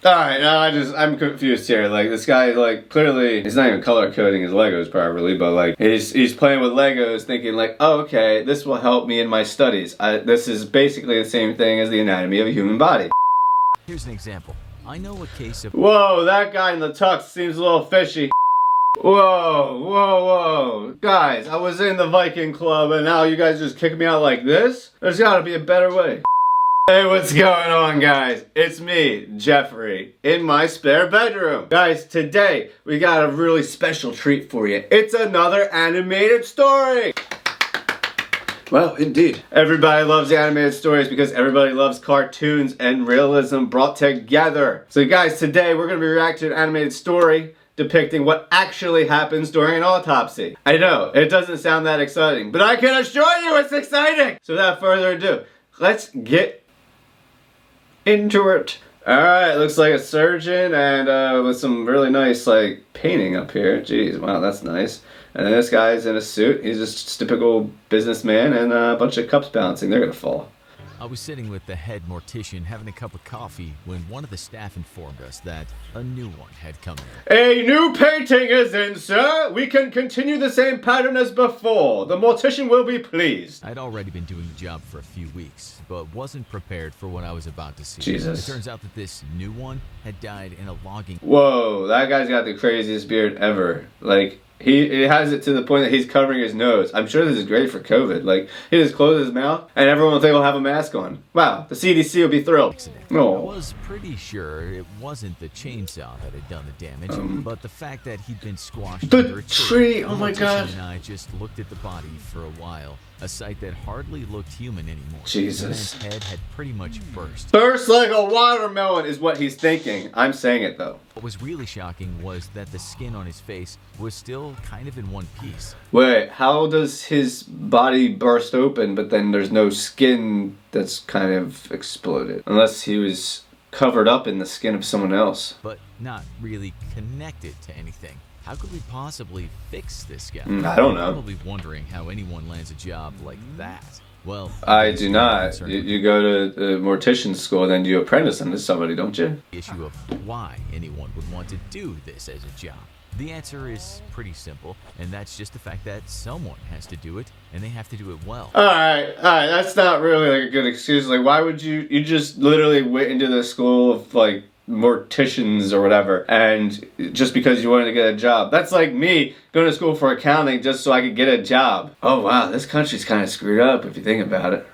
Alright, now I'm confused here. Like, this guy, like, clearly, he's not even color coding his Legos properly, but, like, he's playing with Legos thinking, like, oh, okay, this will help me in my studies. This is basically the same thing as the anatomy of a human body. Here's an example. I know a case of— Whoa, that guy in the tux seems a little fishy. Whoa, whoa, whoa. Guys, I was in the Viking Club and now you guys just kick me out like this? There's gotta be a better way. Hey, what's going on, guys? It's me, Jeffrey, in my spare bedroom. Guys, today we got a really special treat for you. It's another animated story. Well, indeed. Everybody loves animated stories because everybody loves cartoons and realism brought together. So guys, today we're going to be reacting to an animated story depicting what actually happens during an autopsy. I know, it doesn't sound that exciting, but I can assure you it's exciting! So without further ado, let's get into it. Alright, looks like a surgeon and with some really nice like painting up here. Jeez, wow, that's nice. And then this guy's in a suit. He's just a typical businessman and a bunch of cups bouncing. They're gonna fall. I was sitting with the head mortician having a cup of coffee when one of the staff informed us that a new one had come in. A new painting is in, sir! We can continue the same pattern as before. The mortician will be pleased. I'd already been doing the job for a few weeks, but wasn't prepared for what I was about to see. Jesus. It turns out that this new one had died in a logging— Whoa, that guy's got the craziest beard ever. Like, he has it to the point that he's covering his nose. I'm sure this is great for COVID. Like, he just closes his mouth and everyone will think he'll have a mask on. Wow, the CDC will be thrilled. Oh. I was pretty sure it wasn't the chainsaw that had done the damage, but the fact that he'd been squashed under a tree. Oh my god. And I just looked at the body for a while. A sight that hardly looked human anymore. Jesus. The man's head had pretty much burst. Burst like a watermelon is what he's thinking. I'm saying it though. What was really shocking was that the skin on his face was still kind of in one piece. Wait, how does his body burst open but then there's no skin that's kind of exploded? Unless he was covered up in the skin of someone else. But not really connected to anything. How could we possibly fix this guy? I don't know. You're probably wondering how anyone lands a job like that. Well, I do not. You go to the mortician school and then you apprentice into somebody, don't you? The issue of why anyone would want to do this as a job. The answer is pretty simple, and that's just the fact that someone has to do it, and they have to do it well. Alright, that's not really like a good excuse. Like, why would you just literally went into the school of like morticians or whatever, and just because you wanted to get a job. That's like me going to school for accounting just so I could get a job. Oh wow, this country's kind of screwed up if you think about it.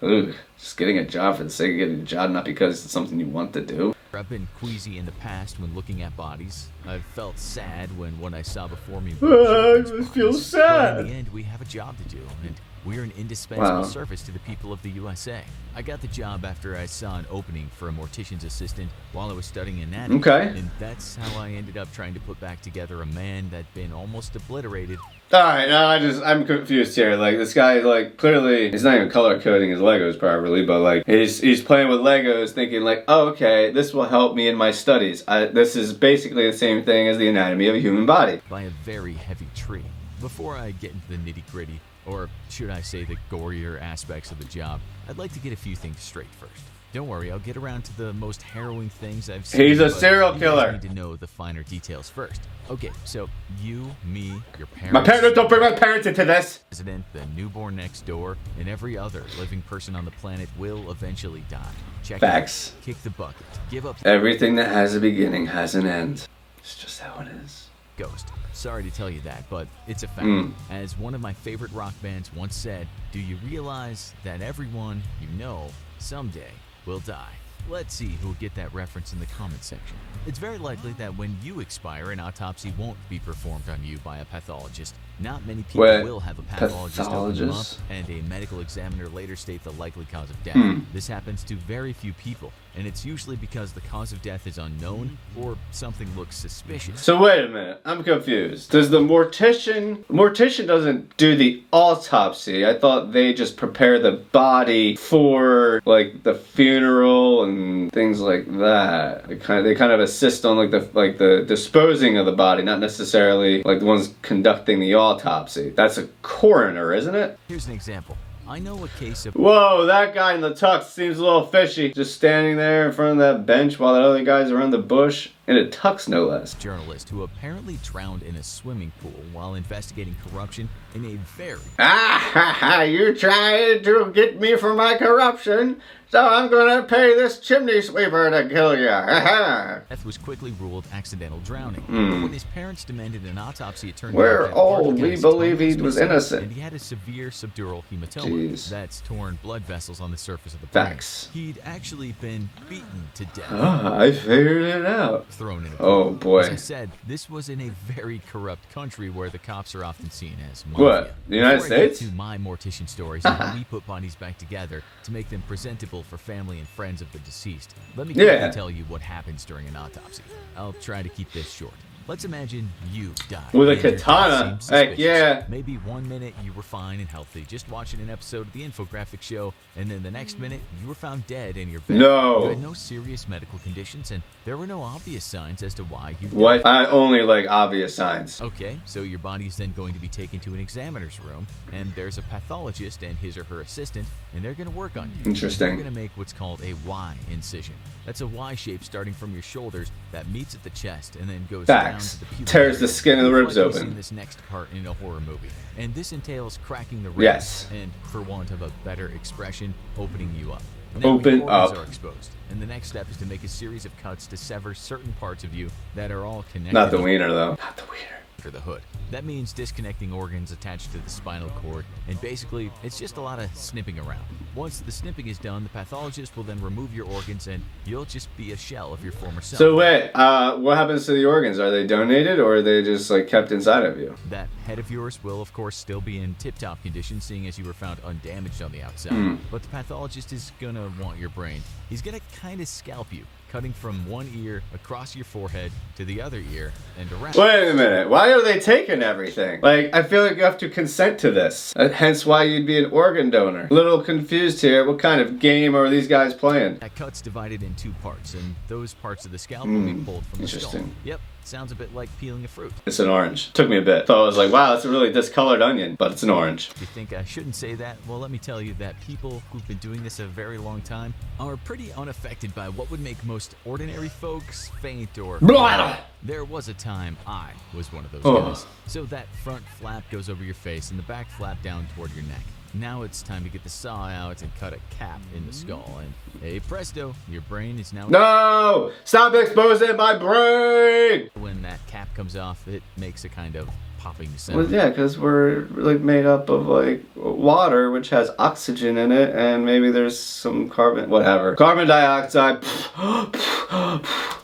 Ooh, just getting a job for the sake of getting a job, not because it's something you want to do. I've been queasy in the past when looking at bodies. I've felt sad when what I saw before me I feel sad. But in the end, we have a job to do, and we're an indispensable service to the people of the USA. I got the job after I saw an opening for a mortician's assistant while I was studying anatomy. Okay. And that's how I ended up trying to put back together a man that'd been almost obliterated. Alright, now I'm confused here. Like, this guy, like, clearly, he's not even color coding his Legos properly, but, like, he's playing with Legos thinking, like, oh, okay, this will help me in my studies. This is basically the same thing as the anatomy of a human body. By a very heavy tree. Before I get into the nitty-gritty, or should I say the gorier aspects of the job, I'd like to get a few things straight first. Don't worry, I'll get around to the most harrowing things I've seen. He's a serial killer. You need to know the finer details first. Okay, so you, me, your parents... My parents, don't bring my parents into this! ...resident, the newborn next door, and every other living person on the planet will eventually die. Check Facts. Out, kick the bucket, give up... Everything that has a beginning has an end. It's just how it is. Ghost. Sorry to tell you that, but it's a fact. As one of my favorite rock bands once said, do you realize that everyone you know someday will die? Let's see who'll get that reference in the comment section. It's very likely that when you expire, an autopsy won't be performed on you by a pathologist. Not many people will have a pathologist open them up, and a medical examiner later state the likely cause of death. This happens to very few people, and it's usually because the cause of death is unknown or something looks suspicious. So wait a minute, I'm confused. Does the mortician doesn't do the autopsy? I thought they just prepare the body for like the funeral and things like that. They kind of assist on like the disposing of the body, not necessarily like the ones conducting the autopsy. That's a coroner, isn't it? Here's an example. I know a case of... Whoa, that guy in the tux seems a little fishy. Just standing there in front of that bench while the other guys are in the bush. In a tux, no less. Journalist who apparently drowned in a swimming pool while investigating corruption in a very... Ah, ha, ha, you tried to get me for my corruption, so I'm gonna pay this chimney sweeper to kill you. Death was quickly ruled accidental drowning. But when his parents demanded an autopsy, it turned out We're that old. part of We his believe tongue he was was missing, innocent. And he had a severe subdural hematoma. Jeez. That's torn blood vessels on the surface of the brain. Facts. He'd actually been beaten to death. Ah, I figured it out. Thrown in a Oh As I boy. said, this was in a very corrupt country where the cops are often seen as What? mafia. The United Before I get States? to my mortician stories and how we put bodies back together to make them presentable for family and friends of the deceased, let me quickly tell you what happens during an autopsy. I'll try to keep this short. Let's imagine you died. With a and your death katana. seemed Heck suspicious. yeah. Maybe 1 minute you were fine and healthy, just watching an episode of the infographic show, and then the next minute you were found dead in your bed. No. You had no serious medical conditions, and there were no obvious signs as to why you died. What? I only like obvious signs. Okay, so your body is then going to be taken to an examiner's room, and there's a pathologist and his or her assistant, and they're going to work on you. Interesting. They're going to make what's called a Y incision. That's a Y shape starting from your shoulders that meets at the chest and then goes Facts. down to the pubic Tears area. the skin of the You've ribs likely open. seen this next part in a horror movie, and this entails cracking the ribs Yes. and, for want of a better expression, opening you up. Open your organs up. are exposed, and the next step is to make a series of cuts to sever certain parts of you that are all connected. Not the wiener though. Not the wiener. Under the hood. That means disconnecting organs attached to the spinal cord, and basically, it's just a lot of snipping around. Once the snipping is done, the pathologist will then remove your organs, and you'll just be a shell of your former self. So wait, what happens to the organs? Are they donated or are they just like kept inside of you? That head of yours will, of course, still be in tip-top condition, seeing as you were found undamaged on the outside. But the pathologist is gonna want your brain. He's gonna kind of scalp you, cutting from one ear across your forehead to the other ear and around. Wait a minute, why are they taking everything? Like, I feel like you have to consent to this. Hence why you'd be an organ donor. A little confused here, what kind of game are these guys playing? That cut's divided in 2 parts, and those parts of the scalp will be pulled from the skull. Interesting. Yep, sounds a bit like peeling a fruit. It's an orange. Took me a bit. Thought I was like, wow, that's a really discolored onion, but it's an orange. If you think I shouldn't say that, well, let me tell you that people who've been doing this a very long time are pretty unaffected by what would make most ordinary folks faint or... Blah! There was a time I was one of those Oh. guys. So that front flap goes over your face and the back flap down toward your neck. Now it's time to get the saw out and cut a cap in the skull. And hey presto, your brain is now... No! Stop exposing my brain! When that cap comes off, it makes a kind of popping sound. Well, yeah, because we're like made up of like water, which has oxygen in it, and maybe there's some carbon, whatever. Carbon dioxide.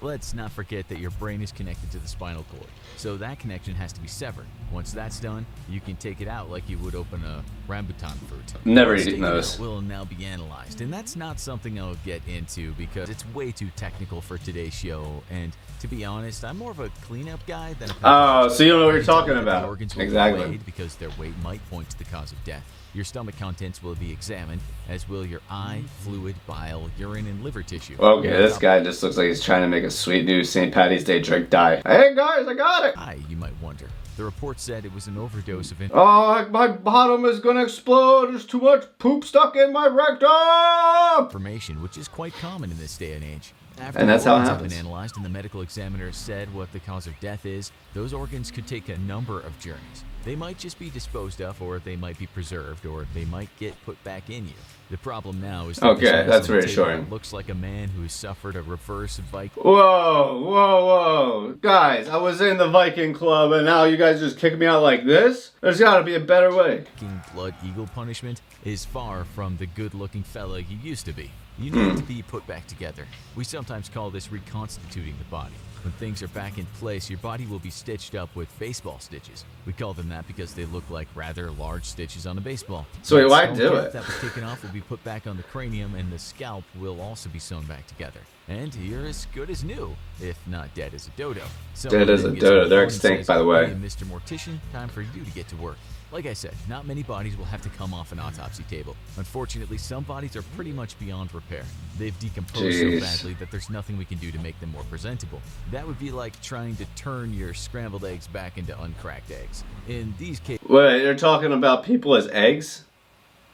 Let's not forget that your brain is connected to the spinal cord, so that connection has to be severed. Once that's done, you can take it out like you would open a rambutan fruit. Never What's eaten taken out those. will now be analyzed, and that's not something I'll get into because it's way too technical for today's show, and to be honest, I'm more of a cleanup guy than a... Oh, so you don't know what you're I can tell talking you that the about. organs will be Exactly. weighed because their weight might point to the cause of death. Your stomach contents will be examined, as will your eye, fluid, bile, urine, and liver tissue. Okay, this guy just looks like he's trying to make a sweet new St. Patty's Day drink die. Hey guys, I got it! Eye, you might wonder. The report said it was an overdose of... Oh, my bottom is gonna explode. There's too much poop stuck in my rectum! information, which is quite common in this day and age. After And that's the how it organs have happens. been analyzed and the medical examiner said what the cause of death is, those organs could take a number of journeys. They might just be disposed of, or they might be preserved, or they might get put back in you. The problem now is that Okay, this mess that's on the table reassuring. looks like a man who has suffered a reverse Viking Whoa, whoa, whoa. Guys, I was in the Viking Club and now you guys just kick me out like this? There's gotta be a better way. blood eagle punishment is far from the good-looking fella you used to be. You need to be put back together. We sometimes call this reconstituting the body. When things are back in place, your body will be stitched up with baseball stitches. We call them that because they look like rather large stitches on a baseball. So wait, The why skull do cap it? that was taken off will be put back on the cranium, and the scalp will also be sewn back together. And you're as good as new, if not dead as a dodo. So Dead as a gets dodo. on the They're phone and extinct, says, by the way. "Hey, Mr. Mortician, time for you to get to work." Like I said, not many bodies will have to come off an autopsy table. Unfortunately, some bodies are pretty much beyond repair. They've decomposed Jeez. so badly that there's nothing we can do to make them more presentable. That would be like trying to turn your scrambled eggs back into uncracked eggs. In these cases, Wait, you're talking about people as eggs?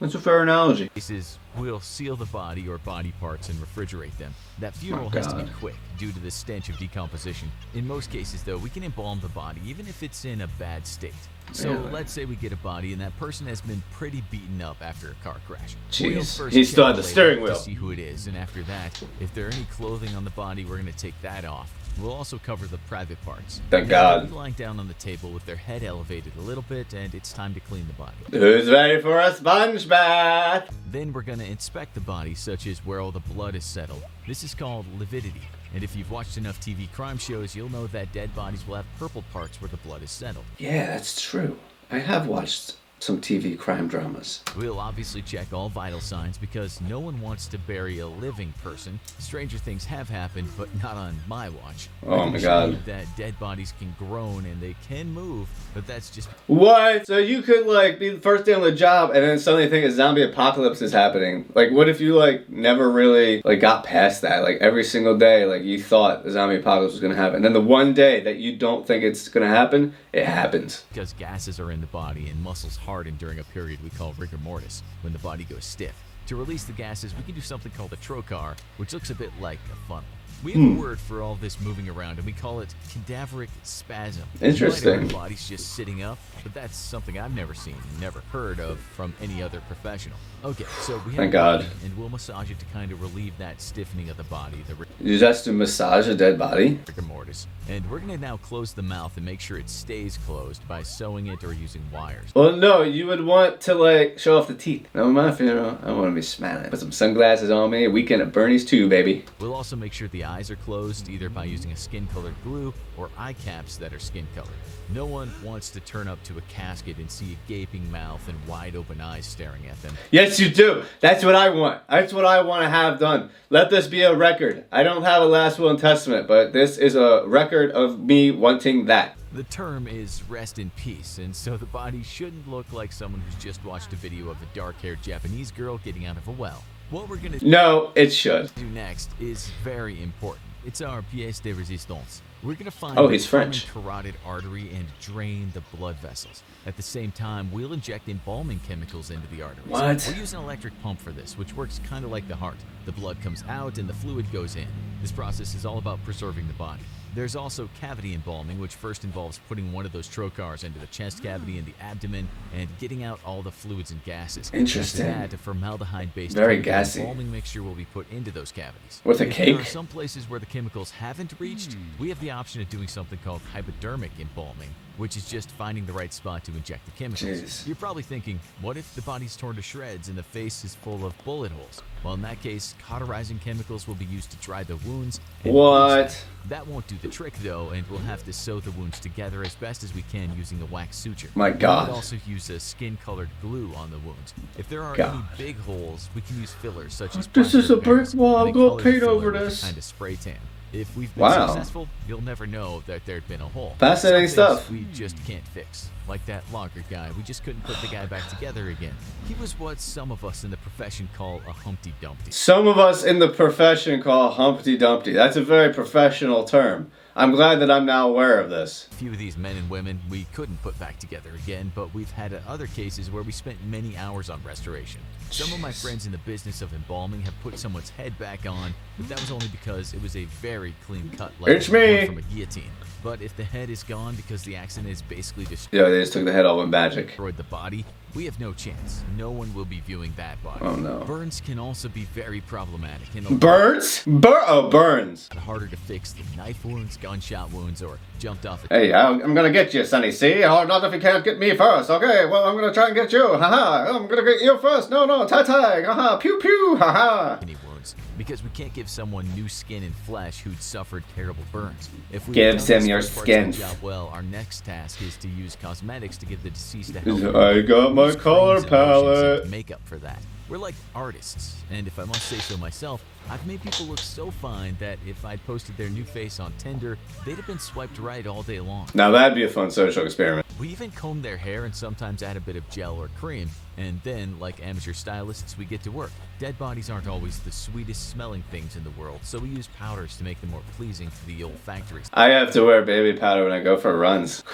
That's a fair analogy. Cases, we'll seal the body or body parts and refrigerate them. That funeral has to be quick due to the stench of decomposition. In most cases, though, we can embalm the body even if it's in a bad state. So let's say we get a body and that person has been pretty beaten up after a car crash. Jeez, he still had the steering wheel. To see who it is, and after that, if there are any clothing on the body, we're going to take that off. We'll also cover the private parts. Thank God. They'll be lying down on the table with their head elevated a little bit, and it's time to clean the body. Who's ready for a sponge bath? Then we're going to inspect the body, such as where all the blood is settled. This is called lividity. And if you've watched enough TV crime shows, you'll know that dead bodies will have purple parts where the blood is settled. Yeah, that's true. I have watched some TV crime dramas. We'll obviously check all vital signs because no one wants to bury a living person. Stranger things have happened, but not on my watch. Oh my God. That dead bodies can groan and they can move, but that's just... What? So you could like be the first day on the job and then suddenly think a zombie apocalypse is happening. Like what if you like never really like got past that? Like every single day like you thought the zombie apocalypse was gonna happen. And then the one day that you don't think it's gonna happen, it happens. Because gases are in the body and muscles harden during a period we call rigor mortis, when the body goes stiff. To release the gases, we can do something called a trocar, which looks a bit like a funnel. We have a word for all this moving around, and we call it cadaveric spasm. Interesting. The body's just sitting up, but that's something I've never seen, never heard of from any other professional. Okay, so we have Thank God. And we'll massage it to kind of relieve that stiffening of the body, the You just have to massage a dead body? rigor mortis. And we're gonna now close the mouth and make sure it stays closed by sewing it or using wires. Well, no, you would want to like show off the teeth. Now, my funeral, I want to be smiling. Put some sunglasses on me. Weekend at Bernie's too, baby. We'll also make sure the eyes are closed, either by using a skin-colored glue or eye caps that are skin-colored. No one wants to turn up to a casket and see a gaping mouth and wide-open eyes staring at them. Yes, you do. That's what I want. That's what I want to have done. Let this be a record. I don't have a last will and testament, but this is a record of me wanting that. The term is rest in peace, and so the body shouldn't look like someone who's just watched a video of a dark-haired Japanese girl getting out of a well. What we're gonna No, it should. do next is very important. It's our pièce de résistance. We're gonna find Oh, the he's French. common carotid artery and drain the blood vessels. At the same time, we'll inject embalming chemicals into the arteries. What? We'll use an electric pump for this, which works kind of like the heart. The blood comes out and the fluid goes in. This process is all about preserving the body. There's also cavity embalming, which first involves putting one of those trocars into the chest cavity and the abdomen and getting out all the fluids and gases. Interesting. After that, a formaldehyde-based Very chemical gassy. embalming mixture will be put into those cavities. With a If there are cake? some places where the chemicals haven't reached, we have the option of doing something called hypodermic embalming, which is just finding the right spot to inject the chemicals. Jeez. You're probably thinking, what if the body's torn to shreds and the face is full of bullet holes? Well, in that case, cauterizing chemicals will be used to dry the wounds. And What? that won't do the trick, though, and we'll have to sew the wounds together as best as we can using a wax suture. My God. We'll also use a skin-colored glue on the wounds. If there are God. any big holes, we can use fillers such as This is plaster a brick pans, wall. and I'm they gonna color the paint filler over with a this. kind of spray tan. If we've been Wow. successful, you'll never know that there'd been a hole. Fascinating Some things stuff. we just can't fix. Like that logger guy, we just couldn't put the guy back together again. He was what some of us in the profession call a Humpty Dumpty. Some of us in the profession call Humpty Dumpty. That's a very professional term. I'm glad that I'm now aware of this. A few of these men and women we couldn't put back together again, but we've had other cases where we spent many hours on restoration. Some of my friends in the business of embalming have put someone's head back on, but that was only because it was a very clean cut, like It's me. from a guillotine. But if the head is gone because the accident is basically Yeah, they just took the head off with magic. destroyed the body, we have no chance. No one will be viewing that body. Oh, no. Burns can also be very problematic and Burns? Burns. harder to fix than knife wounds, gunshot wounds, or jumped off a Hey, I'm gonna get you, Sonny. See? Oh, not if you can't get me first. Okay, well, I'm gonna try and get you. Haha. I'm gonna get you first. No, tie. Haha. Pew pew. Haha. any wounds, because we can't give someone new skin and flesh who'd suffered terrible burns. If we Gives done him your this first part of the skin. job well, our next task is to use cosmetics to give the deceased a healthy I got my use color creams and lotions palette. and makeup for that. We're like artists, and if I must say so myself, I've made people look so fine that if I'd posted their new face on Tinder, they'd have been swiped right all day long. Now that'd be a fun social experiment. We even comb their hair and sometimes add a bit of gel or cream, and then, like amateur stylists, we get to work. Dead bodies aren't always the sweetest smelling things in the world, so we use powders to make them more pleasing to the olfactory. I have to wear baby powder when I go for runs.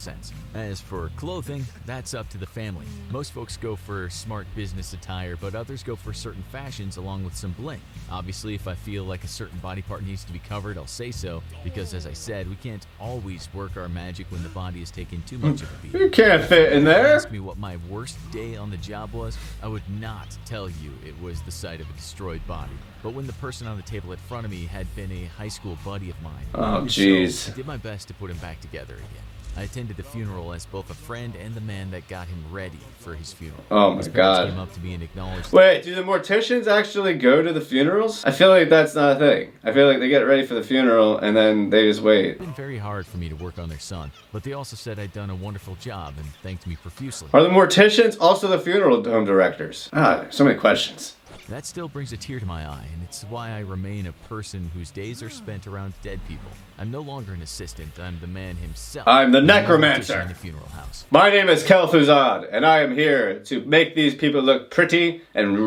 sense. As for clothing, that's up to the family. Most folks go for smart business attire, but others go for certain fashions along with some bling. Obviously, if I feel like a certain body part needs to be covered, I'll say so, because as I said, we can't always work our magic when the body has taken too much of a beating. You can't fit in If you there. ask me what my worst day on the job was, I would not tell you it was the sight of a destroyed body. But when the person on the table in front of me had been a high school buddy of mine. Oh, And jeez. So I did my best to put him back together again. I attended the funeral as both a friend and the man that got him ready for his funeral. Oh my His parents God. came up to me and acknowledged. Wait, do the morticians actually go to the funerals? I feel like that's not a thing. I feel like they get ready for the funeral and then they just wait. It's been very hard for me to work on their son, but they also said I'd done a wonderful job and thanked me profusely. Are the morticians also the funeral home directors? Ah, so many questions. That still brings a tear to my eye, and it's why I remain a person whose days are spent around dead people. I'm no longer an assistant, I'm the man himself. I'm the mortician necromancer. in the funeral house. My name is Kel'Thuzad, and I am here to make these people look pretty and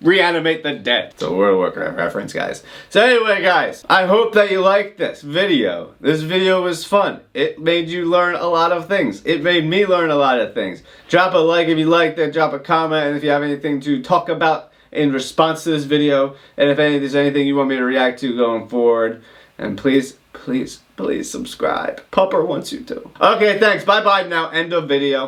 reanimate the dead. It's a World of Warcraft reference, guys. So anyway, guys, I hope that you liked this video. This video was fun. It made you learn a lot of things. It made me learn a lot of things. Drop a like if you liked it, drop a comment, and if you have anything to talk about in response to this video, and if there's anything you want me to react to going forward, and please subscribe. Pupper wants you to. Okay, thanks. Bye-bye now. End of video.